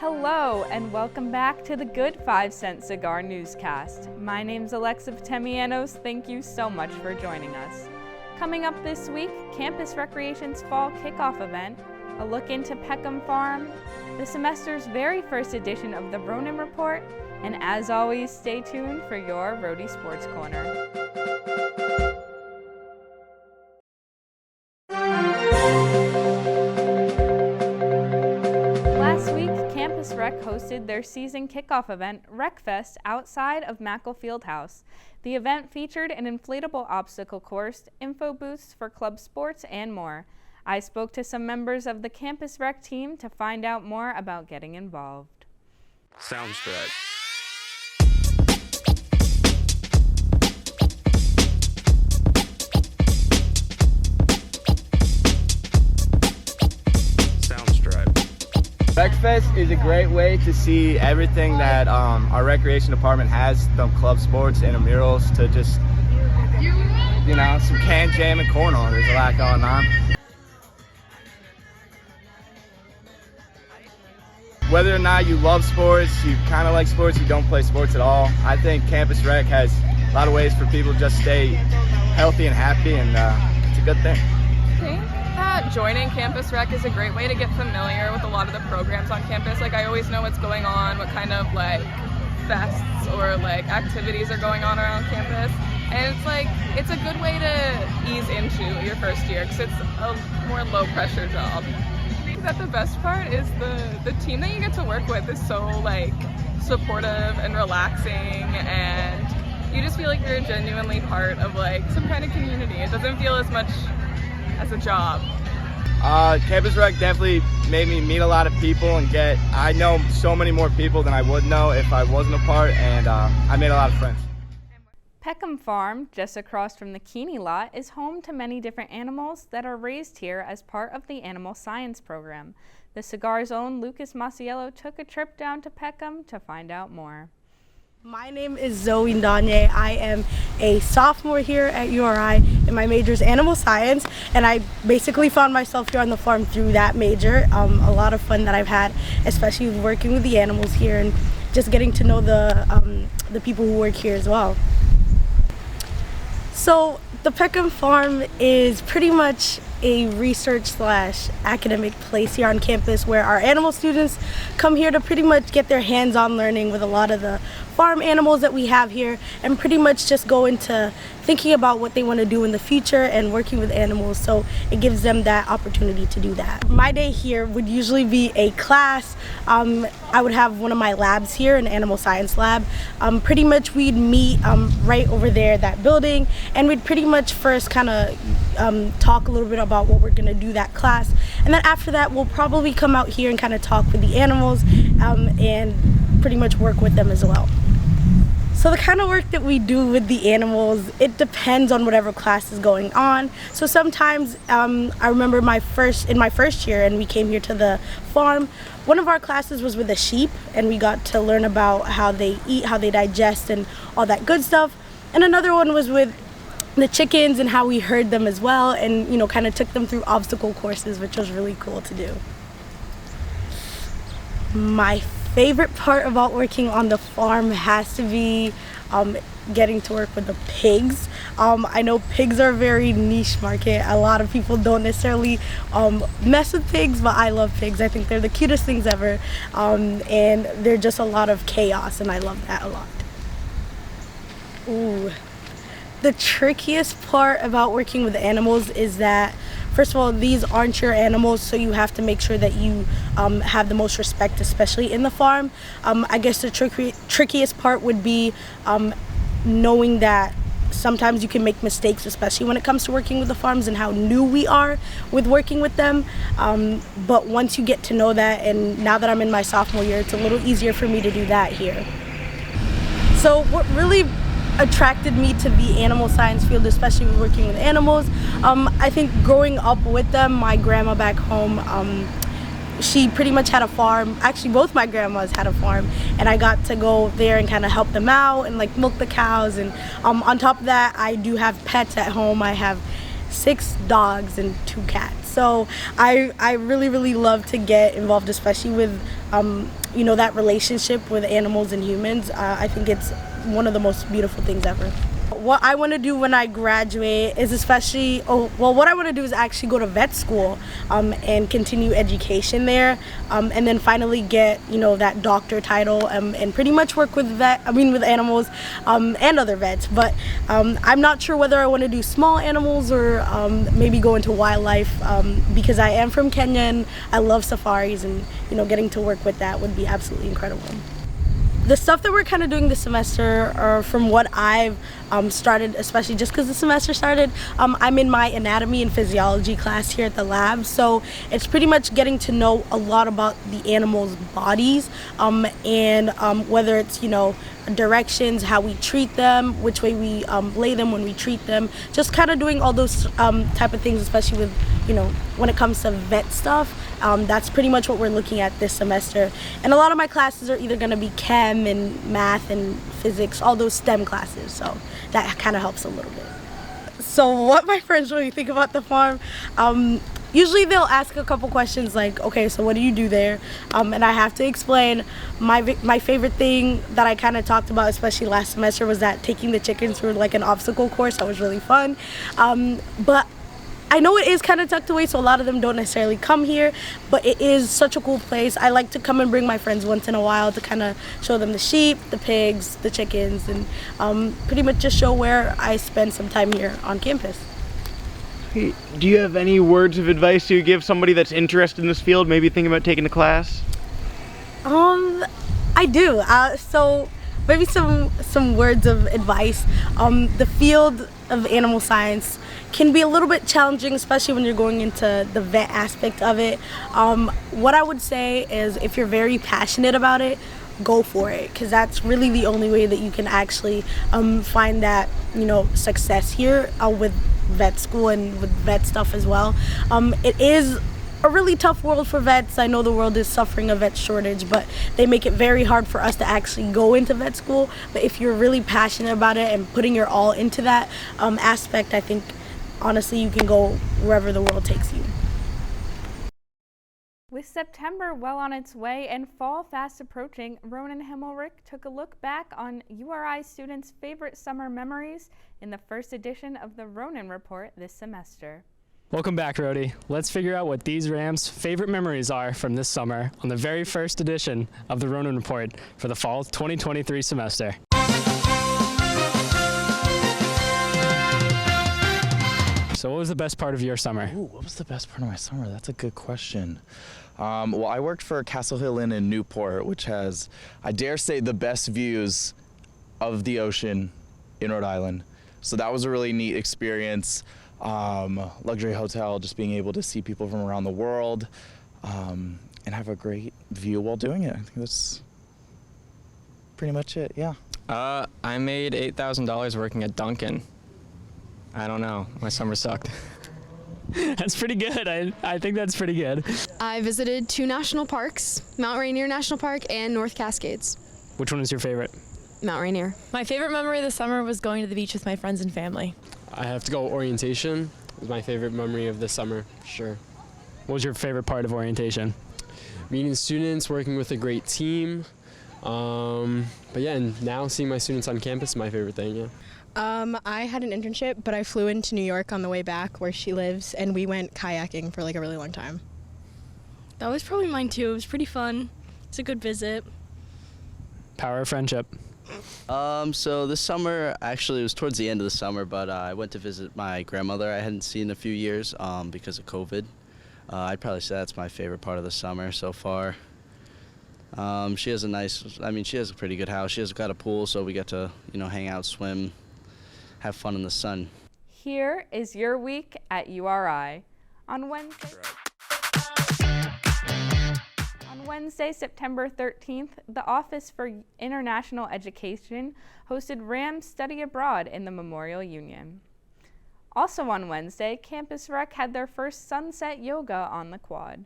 Hello and welcome back to the Good 5-Cent Cigar Newscast. My name's Alexa Potamianos. Thank you so much for joining us. Coming up this week, Campus Recreation's fall kickoff event, a look into Peckham Farm, the semester's very first edition of the Ronan Report, and as always, stay tuned for your Rhody Sports Corner. Campus Rec hosted their season kickoff event, Recfest, outside of Mackle Fieldhouse. The event featured an inflatable obstacle course, info booths for club sports, and more. I spoke to some members of the Campus Rec team to find out more about getting involved. Soundstripe. Recfest is a great way to see everything that our recreation department has, from club sports, intramurals, to just, some can jam and cornhole. There's a lot going on. Whether or not you love sports, you kind of like sports, you don't play sports at all, I think Campus Rec has a lot of ways for people to just stay healthy and happy, and it's a good thing. Joining Campus Rec is a great way to get familiar with a lot of the programs on campus. I always know what's going on, what kind of fests or activities are going on around campus, and it's a good way to ease into your first year because it's a more low pressure job. I think that the best part is the team that you get to work with is so supportive and relaxing, and you just feel like you're genuinely part of some kind of community. It doesn't feel as much as a job. Campus Rec definitely made me meet a lot of people and I know so many more people than I would know if I wasn't a part, and I made a lot of friends. Peckham Farm, just across from the Keeney lot, is home to many different animals that are raised here as part of the animal science program. The cigar's own Lucas Masiello took a trip down to Peckham to find out more. My name is Zoe Ndanye. I am a sophomore here at URI, and my major is animal science, and I basically found myself here on the farm through that major. A lot of fun that I've had, especially working with the animals here and just getting to know the people who work here as well. So the Peckham Farm is pretty much a research/academic place here on campus where our animal students come here to pretty much get their hands-on learning with a lot of the farm animals that we have here, and pretty much just go into thinking about what they want to do in the future and working with animals, so it gives them that opportunity to do that. My day here would usually be a class. I would have one of my labs here, an animal science lab. Pretty much we'd meet right over there, that building, and we'd pretty much first kind of talk a little bit about what we're going to do that class, and then after that we'll probably come out here and kind of talk with the animals and pretty much work with them as well. So the kind of work that we do with the animals, it depends on whatever class is going on. So sometimes, I remember in my first year, and we came here to the farm, one of our classes was with the sheep, and we got to learn about how they eat, how they digest, and all that good stuff. And another one was with the chickens and how we herd them as well, and kind of took them through obstacle courses, which was really cool to do. My favorite part about working on the farm has to be getting to work with the pigs. I know pigs are a very niche market. A lot of people don't necessarily mess with pigs, but I love pigs. I think they're the cutest things ever, and they're just a lot of chaos, and I love that a lot. Ooh. The trickiest part about working with animals is that, first of all, these aren't your animals, so you have to make sure that you have the most respect, especially in the farm. I guess the trickiest part would be knowing that sometimes you can make mistakes, especially when it comes to working with the farms and how new we are with working with them. But once you get to know that, and now that I'm in my sophomore year, it's a little easier for me to do that here. So what really attracted me to the animal science field, especially with working with animals, I think growing up with them, my grandma back home, she pretty much had a farm. Actually, both my grandmas had a farm, and I got to go there and kind of help them out and milk the cows. And on top of that, I do have pets at home. I have 6 dogs and 2 cats. So I really love to get involved, especially with that relationship with animals and humans. I think it's one of the most beautiful things ever. What I want to do when I graduate is what I want to do is actually go to vet school and continue education there, and then finally get that doctor title and pretty much work with animals and other vets. But I'm not sure whether I want to do small animals or maybe go into wildlife, because I am from Kenya and I love safaris, and getting to work with that would be absolutely incredible. The stuff that we're kind of doing this semester, or from what I've started, especially just because the semester started, I'm in my anatomy and physiology class here at the lab. So it's pretty much getting to know a lot about the animals' bodies, and whether it's, directions, how we treat them, which way we lay them when we treat them, just kind of doing all those type of things, especially with, when it comes to vet stuff. That's pretty much what we're looking at this semester. And a lot of my classes are either going to be chem and math and physics, all those STEM classes. So that kind of helps a little bit. So what my friends really think about the farm, usually they'll ask a couple questions like, okay, so what do you do there? And I have to explain my favorite thing that I kind of talked about, especially last semester, was that taking the chickens through like an obstacle course. That was really fun. But I know it is kind of tucked away, so a lot of them don't necessarily come here, but it is such a cool place. I like to come and bring my friends once in a while to kind of show them the sheep, the pigs, the chickens, and pretty much just show where I spend some time here on campus. Do you have any words of advice you give somebody that's interested in this field, maybe thinking about taking the class? I do. So maybe some words of advice. The field of animal science can be a little bit challenging, especially when you're going into the vet aspect of it. What I would say is, if you're very passionate about it, go for it, because that's really the only way that you can actually find that success here with vet school and with vet stuff as well. It is a really tough world for vets. I know the world is suffering a vet shortage, but they make it very hard for us to actually go into vet school. But if you're really passionate about it and putting your all into that aspect, I think honestly you can go wherever the world takes you. With September well on its way and fall fast approaching, Ronan Himelrick took a look back on URI students' favorite summer memories in the first edition of the Ronan Report this semester. Welcome back, Rhody. Let's figure out what these Rams' favorite memories are from this summer on the very first edition of the Ronan Report for the fall 2023 semester. So what was the best part of your summer? Ooh, what was the best part of my summer? That's a good question. Well, I worked for Castle Hill Inn in Newport, which has, I dare say, the best views of the ocean in Rhode Island. So that was a really neat experience. Luxury hotel, just being able to see people from around the world and have a great view while doing it. I think that's pretty much it, yeah. I made $8,000 working at Dunkin'. I don't know, my summer sucked. That's pretty good. I think that's pretty good. I visited 2 national parks, Mount Rainier National Park and North Cascades. Which one was your favorite? Mount Rainier. My favorite memory of the summer was going to the beach with my friends and family. I have to go orientation. It was my favorite memory of the summer, sure. What was your favorite part of orientation? Meeting students, working with a great team. But yeah, and now seeing my students on campus is my favorite thing, yeah. I had an internship, but I flew into New York on the way back where she lives, and we went kayaking for like a really long time. That was probably mine too. It was pretty fun. It's a good visit. Power of friendship. So this summer, actually it was towards the end of the summer, but I went to visit my grandmother I hadn't seen in a few years because of COVID. I'd probably say that's my favorite part of the summer so far. She has she has a pretty good house. She has got a pool, so we get to, hang out, swim, have fun in the sun. Here is your week at URI. On Wednesday, September 13th, the Office for International Education hosted Rams Study Abroad in the Memorial Union. Also on Wednesday, Campus Rec had their first sunset yoga on the quad.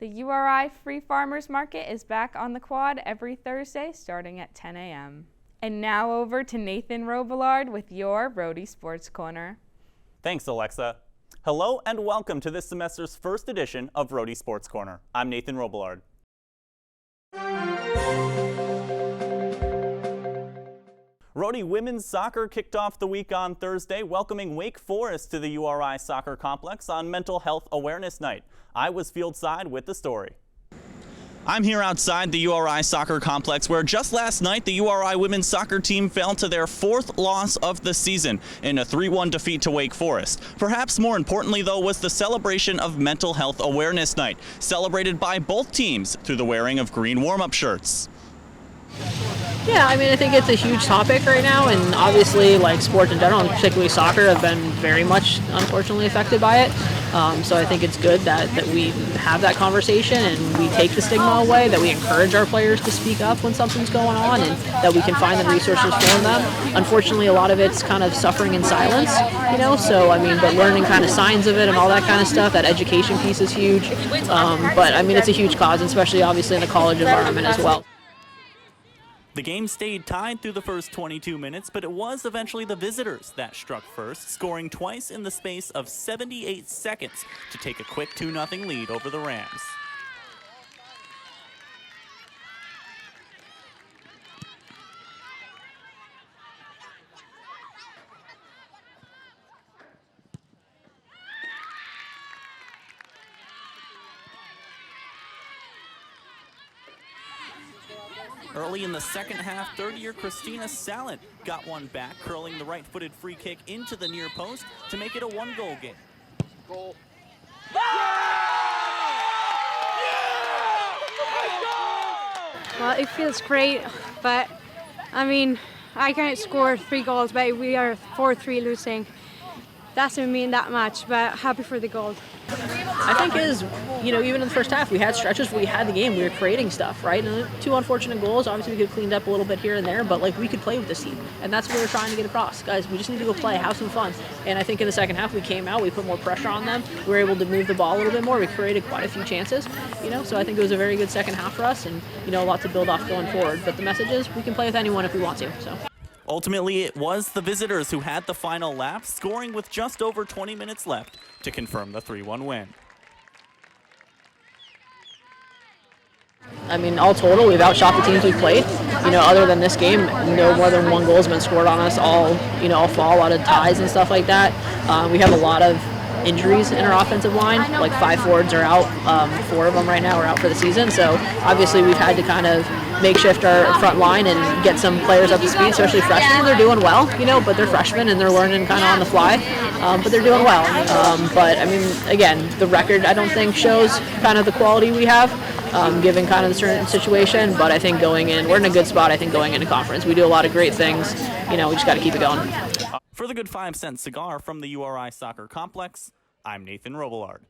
The URI Free Farmers Market is back on the quad every Thursday starting at 10 a.m. And now over to Nathan Robillard with your Rhody Sports Corner. Thanks, Alexa. Hello and welcome to this semester's first edition of Rhody Sports Corner. I'm Nathan Robillard. Rhody women's soccer kicked off the week on Thursday, welcoming Wake Forest to the URI Soccer Complex on Mental Health Awareness Night. I was fieldside with the story. I'm here outside the URI Soccer Complex where just last night the URI women's soccer team fell to their 4th loss of the season in a 3-1 defeat to Wake Forest. Perhaps more importantly though was the celebration of Mental Health Awareness Night, celebrated by both teams through the wearing of green warm-up shirts. Yeah, I mean, I think it's a huge topic right now, and obviously, like, sports in general, and particularly soccer, have been very much, unfortunately, affected by it. So I think it's good that we have that conversation and we take the stigma away, that we encourage our players to speak up when something's going on, and that we can find the resources for them. Unfortunately, a lot of it's kind of suffering in silence, you know, so, I mean, but learning kind of signs of it and all that kind of stuff, that education piece is huge. But, I mean, it's a huge cause, especially, obviously, in the college environment as well. The game stayed tied through the first 22 minutes, but it was eventually the visitors that struck first, scoring twice in the space of 78 seconds to take a quick 2-0 lead over the Rams. Early in the second half, third-year Christina Sallant got one back, curling the right-footed free kick into the near post to make it a 1-goal game. Goal. Well, it feels great, but I mean, I can't score 3 goals, but we are 4-3 losing. Doesn't mean that much, but happy for the goal. I think is, you know, even in the first half, we had stretches where we had the game, we were creating stuff, right? And 2 unfortunate goals, obviously we could have cleaned up a little bit here and there, but like we could play with this team. And that's what we're trying to get across. Guys, we just need to go play, have some fun. And I think in the second half we came out, we put more pressure on them. We were able to move the ball a little bit more. We created quite a few chances, you know, so I think it was a very good second half for us and, you know, a lot to build off going forward. But the message is we can play with anyone if we want to, so. Ultimately, it was the visitors who had the final lap, scoring with just over 20 minutes left to confirm the 3-1 win. I mean, all total, we've outshot the teams we've played. You know, other than this game, no more than 1 goal has been scored on us all, you know, all fall, a lot of ties and stuff like that. We have a lot of injuries in our offensive line. Like 5 forwards are out, 4 of them right now are out for the season. So obviously we've had to kind of makeshift our front line and get some players up to speed, especially freshmen. They're doing well, you know, but they're freshmen and they're learning kind of on the fly. But they're doing well. But I mean, again, the record I don't think shows kind of the quality we have, given kind of the certain situation. But I think going in, we're in a good spot. I think going into conference, we do a lot of great things. You know, we just got to keep it going. For the good 5-cent cigar from the URI Soccer Complex, I'm Nathan Robillard.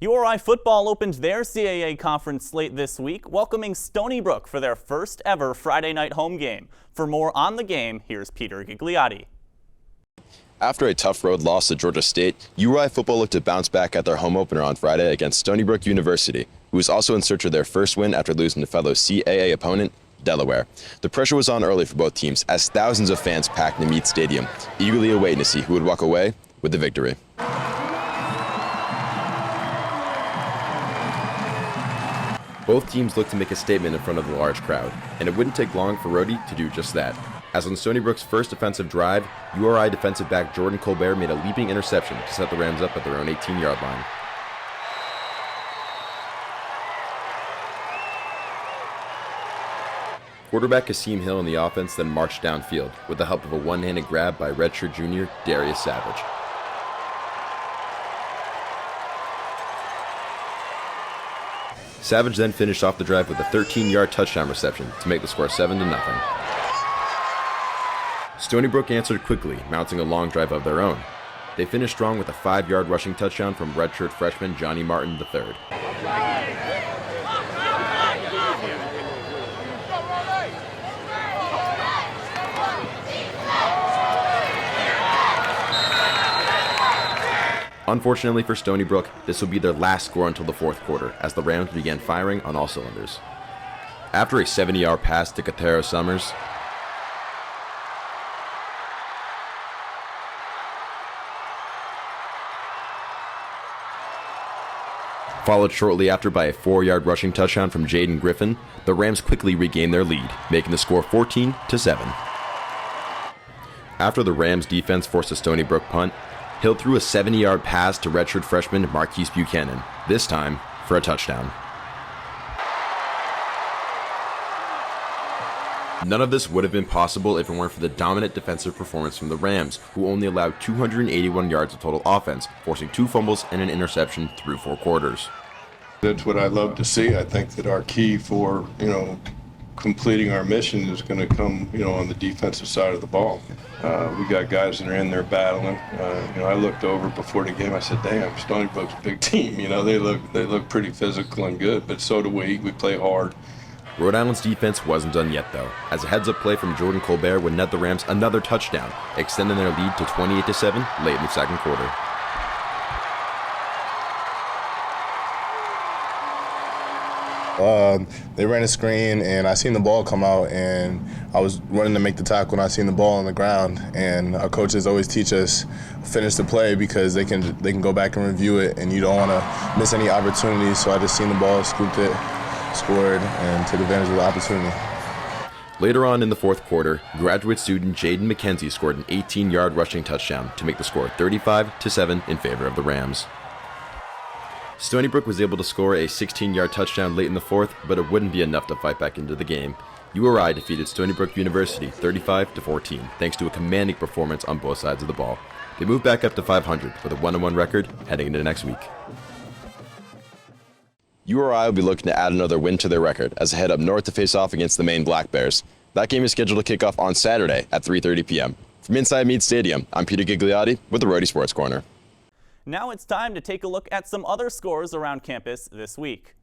URI football opened their CAA conference slate this week, welcoming Stony Brook for their first ever Friday night home game. For more on the game, here's Peter Gigliotti. After a tough road loss to Georgia State, URI football looked to bounce back at their home opener on Friday against Stony Brook University, who was also in search of their first win after losing to fellow CAA opponent Delaware. The pressure was on early for both teams as thousands of fans packed the Meade Stadium, eagerly awaiting to see who would walk away with the victory. Both teams looked to make a statement in front of the large crowd, and it wouldn't take long for Rhody to do just that. As on Stony Brook's first offensive drive, URI defensive back Jordan Colbert made a leaping interception to set the Rams up at their own 18-yard line. Quarterback Kasim Hill in the offense then marched downfield with the help of a one-handed grab by redshirt junior Darius Savage. Savage then finished off the drive with a 13-yard touchdown reception to make the score 7-0. Stony Brook answered quickly, mounting a long drive of their own. They finished strong with a 5-yard rushing touchdown from redshirt freshman Johnny Martin III. Unfortunately for Stony Brook, this would be their last score until the fourth quarter, as the Rams began firing on all cylinders. After a 70-yard pass to Katero Summers, Followed shortly after by a 4-yard rushing touchdown from Jaden Griffin, the Rams quickly regained their lead, making the score 14-7. After the Rams defense forced a Stony Brook punt, Hill threw a 70-yard pass to redshirt freshman Marquise Buchanan, this time for a touchdown. None of this would have been possible if it weren't for the dominant defensive performance from the Rams, who only allowed 281 yards of total offense, forcing 2 fumbles and an interception through 4 quarters. That's what I love to see. I think that our key for, completing our mission is going to come, on the defensive side of the ball. We got guys that are in there battling. I looked over before the game. I said, "Damn, Stony Brook's a big team. They look pretty physical and good, but so do we. We play hard." Rhode Island's defense wasn't done yet, though, as a heads-up play from Jordan Colbert would net the Rams another touchdown, extending their lead to 28-7 late in the second quarter. They ran a screen, and I seen the ball come out, and I was running to make the tackle, and I seen the ball on the ground. And our coaches always teach us finish the play because they can go back and review it, and you don't want to miss any opportunities. So I just seen the ball, scooped it, scored, and took advantage of the opportunity. Later on in the fourth quarter, graduate student Jaden McKenzie scored an 18-yard rushing touchdown to make the score 35-7 in favor of the Rams. Stony Brook was able to score a 16-yard touchdown late in the fourth, but it wouldn't be enough to fight back into the game. URI defeated Stony Brook University 35-14, thanks to a commanding performance on both sides of the ball. They moved back up to 500 with a 1-1 record heading into next week. URI will be looking to add another win to their record as they head up north to face off against the Maine Black Bears. That game is scheduled to kick off on Saturday at 3:30 p.m. From inside Meade Stadium, I'm Peter Gigliotti with the Rhody Sports Corner. Now it's time to take a look at some other scores around campus this week.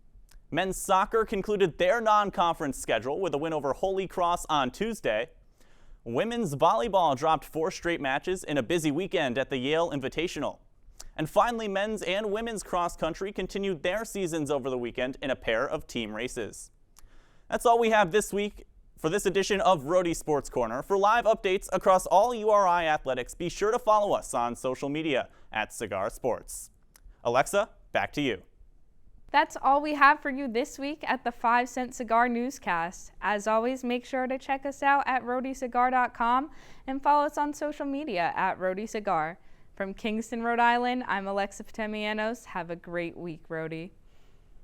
Men's soccer concluded their non-conference schedule with a win over Holy Cross on Tuesday. Women's volleyball dropped 4 straight matches in a busy weekend at the Yale Invitational. And finally, men's and women's cross country continued their seasons over the weekend in a pair of team races. That's all we have this week for this edition of Rhody Sports Corner. For live updates across all URI athletics, be sure to follow us on social media at Cigar Sports. Alexa, back to you. That's all we have for you this week at the 5 Cent Cigar Newscast. As always, make sure to check us out at rhodycigar.com and follow us on social media at Rhody Cigar. From Kingston, Rhode Island, I'm Alexa Potamianos. Have a great week, Rhody.